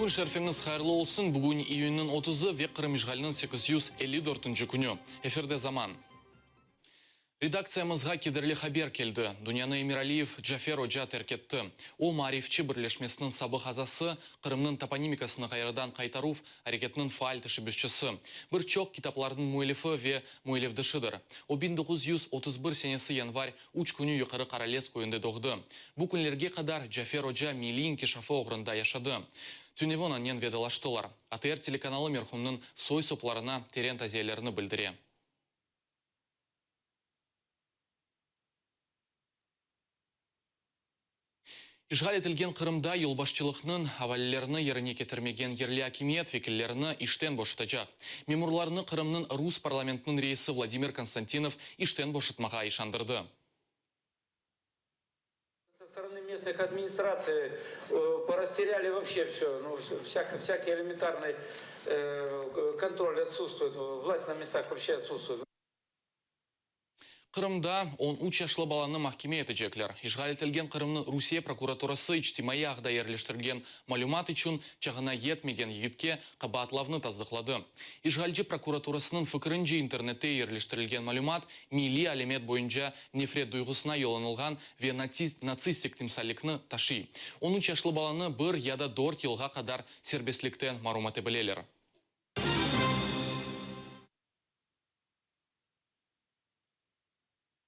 Күн шәрфеңіз қайырлы олсын. Бүгін июннің 30-ы век Қырым ишғалінің 854 күні. Эфирде заман. Редакциямызға кедірлі хабер келді. Дүнияны Эмиралиев Джафер Оджа теркетті. О Марифчі бірлешмесінің сабы қазасы Қырымның топонимикасыны қайрадан қайтарув әрекетінің фааль тішібішчісі. Бір чоқ китаплардың муэлифі ве муэлифдішідір. О 1931 сенесі январь уч күні юқары қаралес көйінді доғды. Бұл күнлерге қадар Джафер Оджа милиин кешафы оғырында яшады. Түневон аннен ведалаштылар. АТР телеканалы мерхумның сой сопларына терен тазиялеріні білдіре. Ишғал етілген Қырымда елбашчылықның аваллеріні еріне кетірмеген ерлі акимиет векіллеріні иштен бошытажақ. Мемурларыны Қырымның Рус парламентінің рейсі Владимир Константинов иштен бошытмаға ишандырды. Со стороны местных администраций порастеряли вообще все. Всякий элементарный контроль отсутствует. Власть на местах вообще отсутствует. Қырымда 13 яшлы баланы махкеме етіжеклер. Ишғал етілген Қырымның Русия прокуратурасы ичтимai ағда ерлештірген малюмат үшін чағына етмеген егітке қабатлавны таздықлады. Ишғалжы прокуратурасының фікірінже интернетте ерлештірілген малюмат милли алемет бойынша нефрет дұйғысына йоланылған ве нацистик тимсалlikны ташы. 13 яшлы баланы бір яда 4 елға қадар сербесліктен маруматы білелер.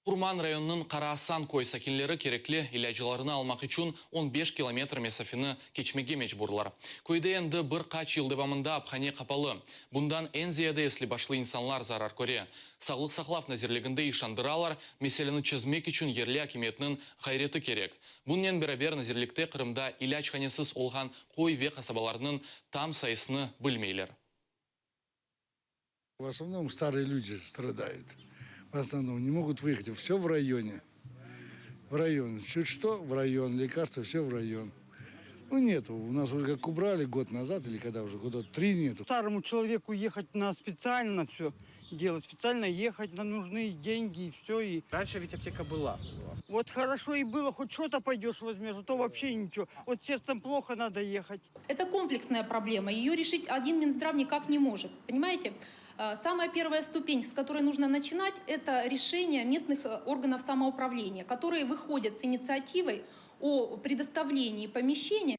Урман районының Қарасан кой сакинлері кереклі иләжіларыны алмақ үшін 15 километр месафені кечмеге мечбурлар. Көйде енді бір қач елдевамында апхане қапалы. Бұндан ән зияды еслі башлы инсанлар зарар көре. Сағлық сақлав назерлігінде ишандыралар, меселіні чезмек үшін ерлі акиметінің ғайреті керек. Бұннен бәрабер назерлікте Қырымда иляч ханесіз олған қой ве қасабаларының там сайысыны білмейлер. В основном старые люди страдают. В основном не могут выехать. Все в районе. В район. Чуть что в район. Лекарства все в район. Ну нету. У нас уже как убрали год назад, или когда уже года 3 нету. Старому человеку ехать на специально все делать. Специально ехать, нам нужны деньги и все. И... Раньше ведь аптека была у вас. Вот хорошо и было, хоть что-то пойдешь возьмешь, а то вообще ничего. Вот сердцем плохо, надо ехать. Это комплексная проблема. Ее решить один Минздрав никак не может. Понимаете? Самая первая ступень, с которой нужно начинать, это решение местных органов самоуправления, которые выходят с инициативой о предоставлении помещения.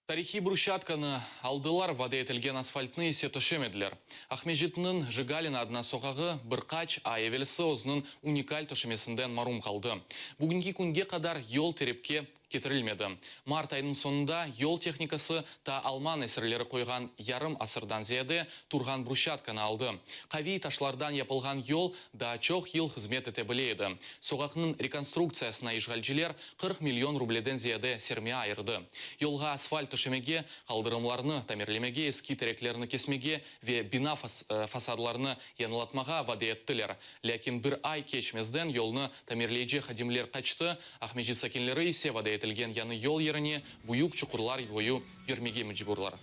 Тарихи брусчатканы алдылар вады етілген асфальтны есе төшемедлер. Ахмежитінің Жигалина адына соғағы бір қач айевелісі өзінің уникаль төшемесінден марум қалды. Бүгінгі күнге қадар ел терепке кетірілмеді. Март айының сонында ел техникасы та алман әсірлері қойған ярым асырдан зияде тұрған брусчатканы алды. Қави ташлардан япылған ел да чоқ ел қызмет ете білейді. Соғақның реконструкциясына ишғалжилер 40 миллион рубледен зияде серме айырды. Елға асфальт төшемеге, қалдырымларны тамерлемеге, эски тереклеріні кесмеге ве бина фасадларны янылатмаға вады еттілер. Ләкин бір ай кечмезден елны тамерлейже қадимлер қачты, Ахмежит сакинлері есе вады етілген яны ел еріне бұйық чұқырлар бойы ермеге мүджібурлар.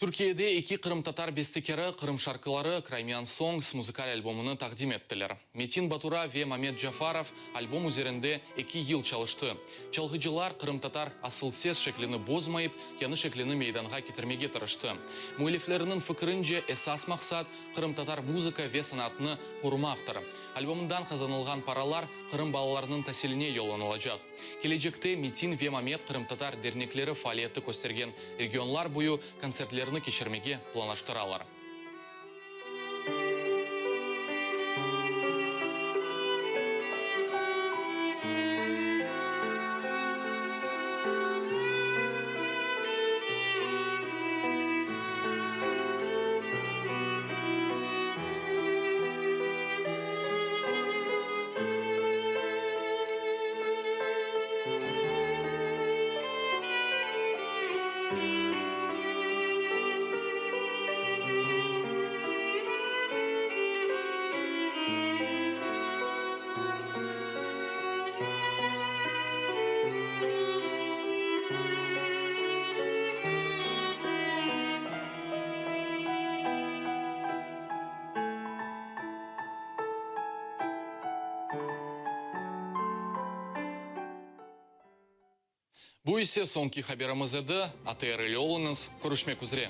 Түркияде екі Қырым татар бестекері Қырым шаркылары Краймян Songs музыкаль альбомыны тақдим еттілер. Метин Батура ве Мамед Джафаров альбом üzerinde 2 ел чалышты. Чалғыжылар Қырым татар асылсез шекліні бозмайып, яны шекліні мейданға кетірмеге тырышты. Муэлифлерінің фікірінже эсас мақсат Қырым татар музыка ве санатыны қорумақтыр. Альбомындан қазанылған паралар Қырым балаларының тәселіне йоланылажақ. Кележекте Метин ве Мамед Қырым татар дернеклері фалиетті көстерген регионлар бойы концертлерін кешірмеге планаштыралар. Бу исе соңки хабарымыз еді, АТР олыңыз, көрішмек үзре.